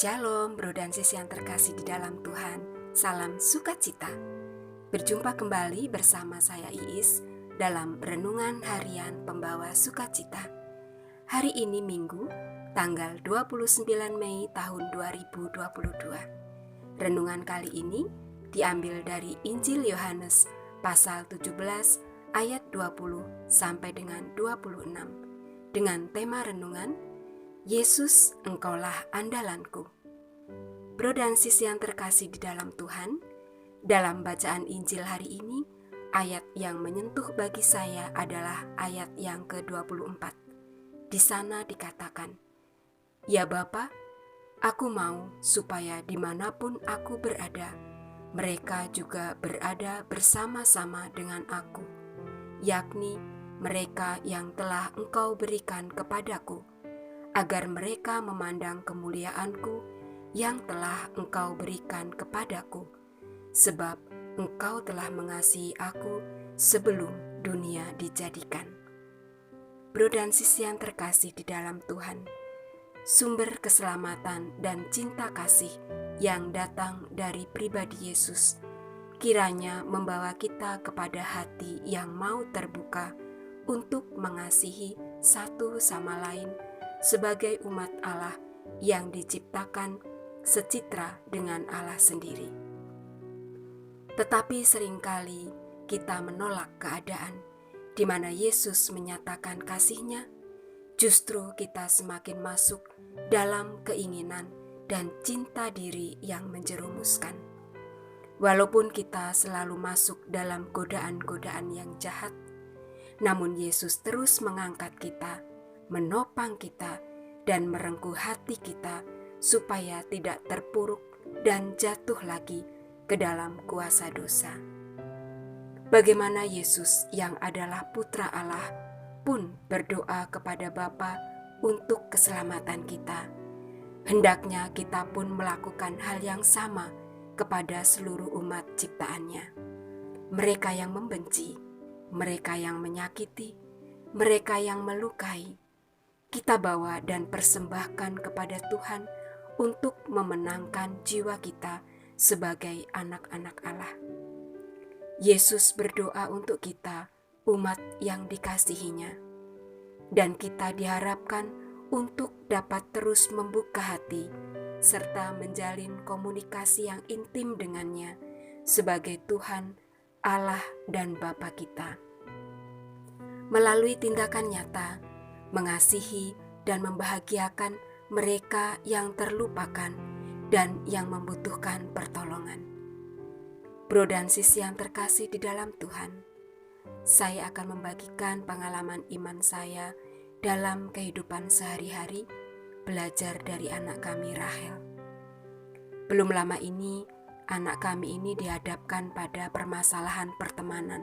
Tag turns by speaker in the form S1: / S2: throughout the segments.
S1: Shalom bro dan sis yang terkasih di dalam Tuhan. Salam sukacita. Berjumpa kembali bersama saya Iis dalam Renungan Harian Pembawa Sukacita. Hari ini Minggu, tanggal 29 Mei tahun 2022. Renungan kali ini diambil dari Injil Yohanes pasal 17 ayat 20 sampai dengan 26 dengan tema renungan Yesus, Engkaulah andalanku. Bro dan sis yang terkasih di dalam Tuhan, dalam bacaan Injil hari ini, ayat yang menyentuh bagi saya adalah ayat yang ke-24. Di sana dikatakan, "Ya Bapa, aku mau supaya dimanapun aku berada, mereka juga berada bersama-sama dengan aku, yakni mereka yang telah Engkau berikan kepadaku, agar mereka memandang kemuliaanku yang telah Engkau berikan kepadaku, sebab Engkau telah mengasihi aku sebelum dunia dijadikan." Bro dan sis yang terkasih di dalam Tuhan, sumber keselamatan dan cinta kasih yang datang dari pribadi Yesus kiranya membawa kita kepada hati yang mau terbuka untuk mengasihi satu sama lain sebagai umat Allah yang diciptakan secitra dengan Allah sendiri. Tetapi seringkali kita menolak keadaan di mana Yesus menyatakan kasih-Nya, justru kita semakin masuk dalam keinginan dan cinta diri yang menjerumuskan. Walaupun kita selalu masuk dalam godaan-godaan yang jahat, namun Yesus terus mengangkat kita, menopang kita, dan merengkuh hati kita supaya tidak terpuruk dan jatuh lagi ke dalam kuasa dosa. Bagaimana Yesus yang adalah Putra Allah pun berdoa kepada Bapa untuk keselamatan kita. Hendaknya kita pun melakukan hal yang sama kepada seluruh umat ciptaannya. Mereka yang membenci, mereka yang menyakiti, mereka yang melukai, kita bawa dan persembahkan kepada Tuhan untuk memenangkan jiwa kita sebagai anak-anak Allah. Yesus berdoa untuk kita, umat yang dikasihinya, dan kita diharapkan untuk dapat terus membuka hati serta menjalin komunikasi yang intim dengannya sebagai Tuhan, Allah dan Bapa kita. Melalui tindakan nyata, mengasihi dan membahagiakan mereka yang terlupakan dan yang membutuhkan pertolongan. Bro dan sis yang terkasih di dalam Tuhan, saya akan membagikan pengalaman iman saya dalam kehidupan sehari-hari, belajar dari anak kami Rahel. Belum lama ini, anak kami ini dihadapkan pada permasalahan pertemanan,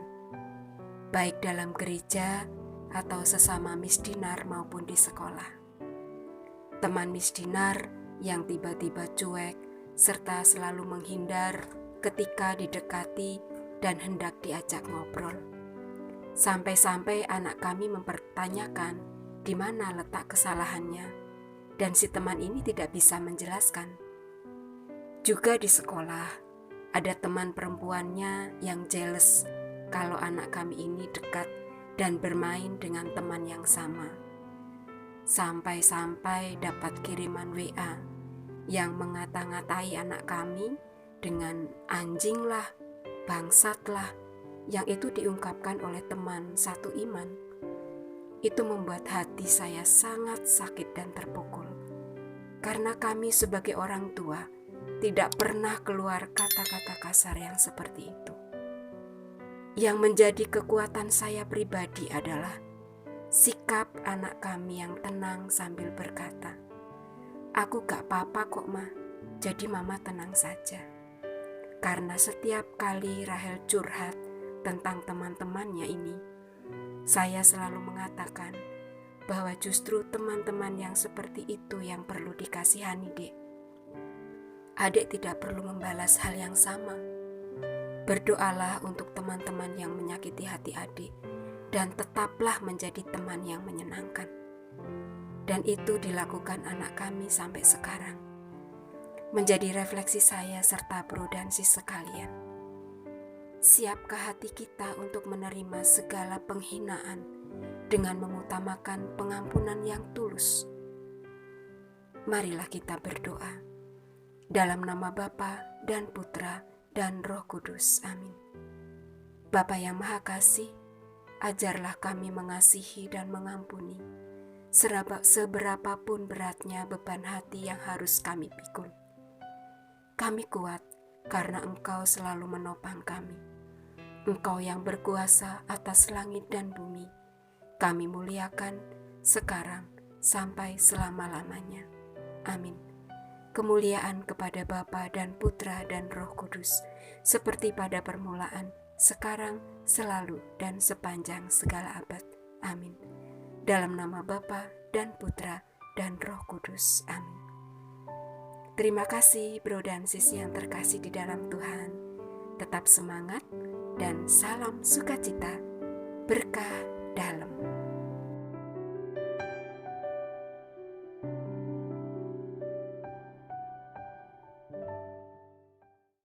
S1: baik dalam gereja atau sesama misdinar maupun di sekolah. Teman misdinar yang tiba-tiba cuek serta selalu menghindar ketika didekati dan hendak diajak ngobrol. Sampai-sampai anak kami mempertanyakan di mana letak kesalahannya, dan si teman ini tidak bisa menjelaskan. Juga di sekolah, ada teman perempuannya yang jealous kalau anak kami ini dekat dan bermain dengan teman yang sama. Sampai-sampai dapat kiriman WA yang mengata-ngatai anak kami dengan anjing lah, bangsat lah, yang itu diungkapkan oleh teman satu iman. Itu membuat hati saya sangat sakit dan terpukul, karena kami sebagai orang tua tidak pernah keluar kata-kata kasar yang seperti itu. Yang menjadi kekuatan saya pribadi adalah sikap anak kami yang tenang sambil berkata, "Aku gak apa-apa kok Ma, jadi Mama tenang saja." Karena setiap kali Rahel curhat tentang teman-temannya ini, saya selalu mengatakan bahwa justru teman-teman yang seperti itu yang perlu dikasihani, Dek. Adik tidak perlu membalas hal yang sama. Berdoalah untuk teman-teman yang menyakiti hati adik, dan tetaplah menjadi teman yang menyenangkan. Dan itu dilakukan anak kami sampai sekarang. menjadi refleksi saya serta bro dan sis sekalian. Siapkah hati kita untuk menerima segala penghinaan dengan mengutamakan pengampunan yang tulus? Marilah kita berdoa. Dalam nama Bapa dan Putra dan Roh Kudus. Amin. Bapa yang Maha Kasih, ajarlah kami mengasihi dan mengampuni, seberapapun beratnya beban hati yang harus kami pikul. Kami kuat karena Engkau selalu menopang kami. Engkau yang berkuasa atas langit dan bumi, kami muliakan sekarang sampai selama-lamanya. Amin. Kemuliaan kepada Bapa dan Putra dan Roh Kudus, seperti pada permulaan, sekarang, selalu, dan sepanjang segala abad. Amin. Dalam nama Bapa dan Putra dan Roh Kudus. Amin. Terima kasih bro dan sis yang terkasih di dalam Tuhan. Tetap semangat dan salam sukacita, berkah